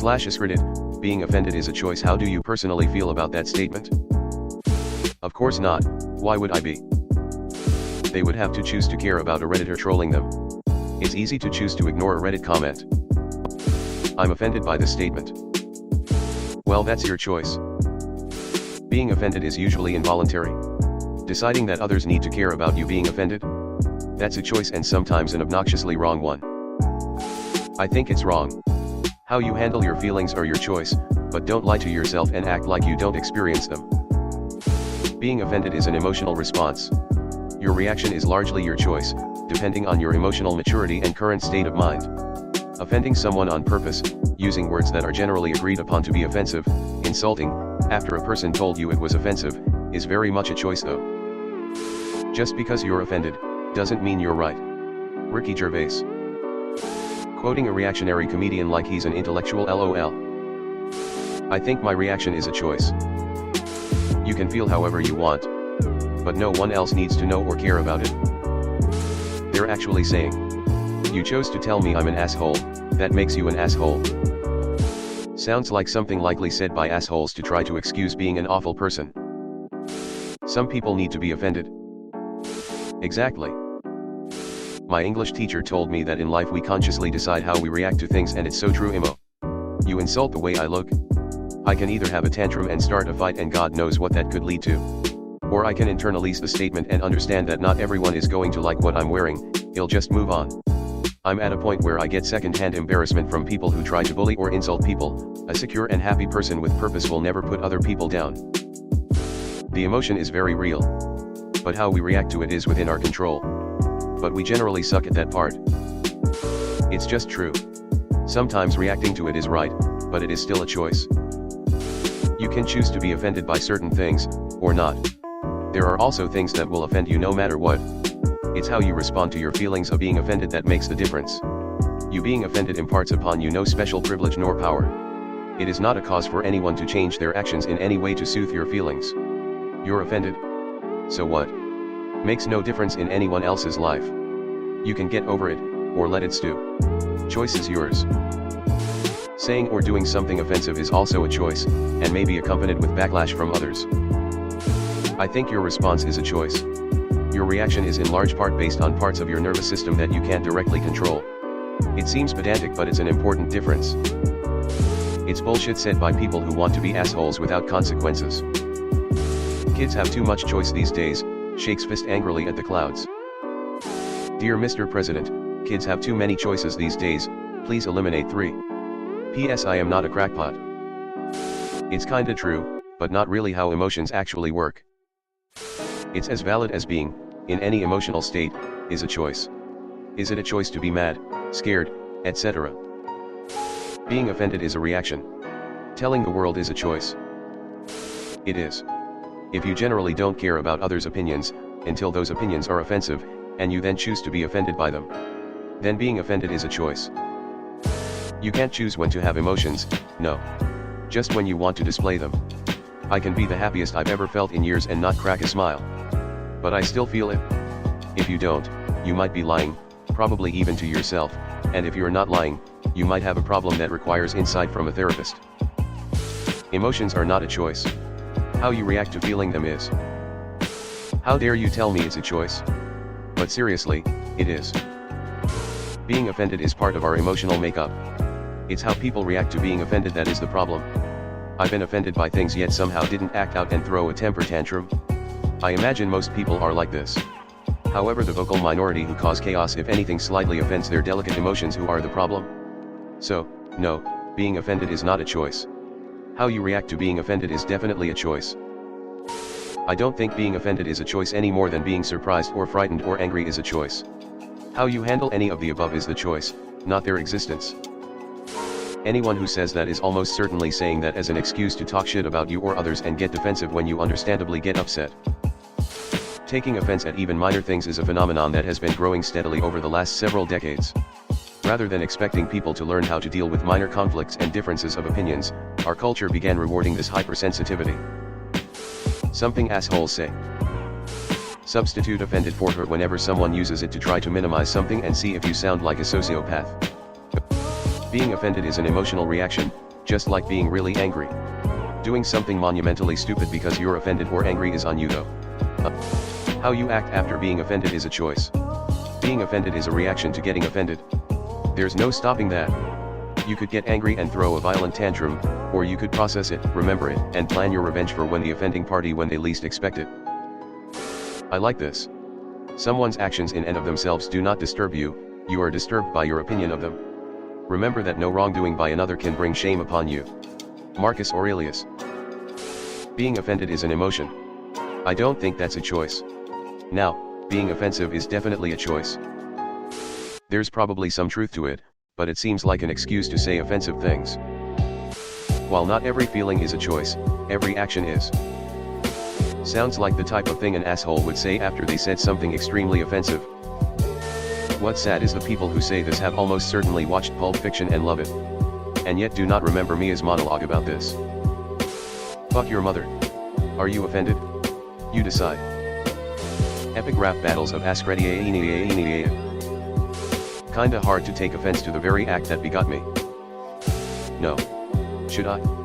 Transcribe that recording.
r/askreddit, being offended is a choice. How do you personally feel about that statement? Of course not. Why would I be? They would have to choose to care about a Redditor trolling them. It's easy to choose to ignore a Reddit comment. I'm offended by this statement. Well, that's your choice. Being offended is usually involuntary. Deciding that others need to care about you being offended? That's a choice, and sometimes an obnoxiously wrong one. I think it's wrong. How you handle your feelings are your choice, but don't lie to yourself and act like you don't experience them. Being offended is an emotional response. Your reaction is largely your choice, depending on your emotional maturity and current state of mind. Offending someone on purpose, using words that are generally agreed upon to be offensive, insulting, after a person told you it was offensive, is very much a choice though. Just because you're offended, doesn't mean you're right. Ricky Gervais. Quoting a reactionary comedian like he's an intellectual, LOL. I think my reaction is a choice. You can feel however you want, but no one else needs to know or care about it. They're actually saying, you chose to tell me I'm an asshole, that makes you an asshole. Sounds like something likely said by assholes to try to excuse being an awful person. Some people need to be offended. Exactly. My English teacher told me that in life we consciously decide how we react to things, and it's so true, Imo. You insult the way I look. I can either have a tantrum and start a fight, and God knows what that could lead to. Or I can internalize the statement and understand that not everyone is going to like what I'm wearing, I'll just move on. I'm at a point where I get second-hand embarrassment from people who try to bully or insult people. A secure and happy person with purpose will never put other people down. The emotion is very real. But how we react to it is within our control. But we generally suck at that part. It's just true. Sometimes reacting to it is right, but it is still a choice. You can choose to be offended by certain things, or not. There are also things that will offend you no matter what. It's how you respond to your feelings of being offended that makes the difference. You being offended imparts upon you no special privilege nor power. It is not a cause for anyone to change their actions in any way to soothe your feelings. You're offended? So what? Makes no difference in anyone else's life. You can get over it, or let it stew. Choice is yours. Saying or doing something offensive is also a choice, and may be accompanied with backlash from others. I think your response is a choice. Your reaction is in large part based on parts of your nervous system that you can't directly control. It seems pedantic, but it's an important difference. It's bullshit said by people who want to be assholes without consequences. Kids have too much choice these days, shakes fist angrily at the clouds. Dear Mr. President, kids have too many choices these days, please eliminate 3. P.S. I am not a crackpot. It's kinda true, but not really how emotions actually work. It's as valid as being, in any emotional state, is a choice. Is it a choice to be mad, scared, etc.? Being offended is a reaction. Telling the world is a choice. It is. If you generally don't care about others' opinions, until those opinions are offensive, and you then choose to be offended by them, then being offended is a choice. You can't choose when to have emotions, no. Just when you want to display them. I can be the happiest I've ever felt in years and not crack a smile. But I still feel it. If you don't, you might be lying, probably even to yourself, and if you're not lying, you might have a problem that requires insight from a therapist. Emotions are not a choice. How you react to feeling them is. How dare you tell me it's a choice? But seriously, it is. Being offended is part of our emotional makeup. It's how people react to being offended that is the problem. I've been offended by things yet somehow didn't act out and throw a temper tantrum. I imagine most people are like this. However, the vocal minority who cause chaos if anything slightly offends their delicate emotions who are the problem. So, no, being offended is not a choice. How you react to being offended is definitely a choice. I don't think being offended is a choice any more than being surprised or frightened or angry is a choice. How you handle any of the above is the choice, not their existence. Anyone who says that is almost certainly saying that as an excuse to talk shit about you or others and get defensive when you understandably get upset. Taking offense at even minor things is a phenomenon that has been growing steadily over the last several decades. Rather than expecting people to learn how to deal with minor conflicts and differences of opinions, our culture began rewarding this hypersensitivity. Something assholes say. Substitute offended for hurt whenever someone uses it to try to minimize something and see if you sound like a sociopath. Being offended is an emotional reaction, just like being really angry. Doing something monumentally stupid because you're offended or angry is on you though. How you act after being offended is a choice. Being offended is a reaction to getting offended. There's no stopping that. You could get angry and throw a violent tantrum, or you could process it, remember it, and plan your revenge for when the offending party when they least expect it. I like this. Someone's actions in and of themselves do not disturb you, you are disturbed by your opinion of them. Remember that no wrongdoing by another can bring shame upon you. Marcus Aurelius. Being offended is an emotion. I don't think that's a choice. Now, being offensive is definitely a choice. There's probably some truth to it, but it seems like an excuse to say offensive things. While not every feeling is a choice, every action is. Sounds like the type of thing an asshole would say after they said something extremely offensive. What's sad is the people who say this have almost certainly watched Pulp Fiction and love it. And yet do not remember Mia's monologue about this. Fuck your mother. Are you offended? You decide. Epic rap battles of askreddit. Kinda hard to take offense to the very act that begot me. No. Should I?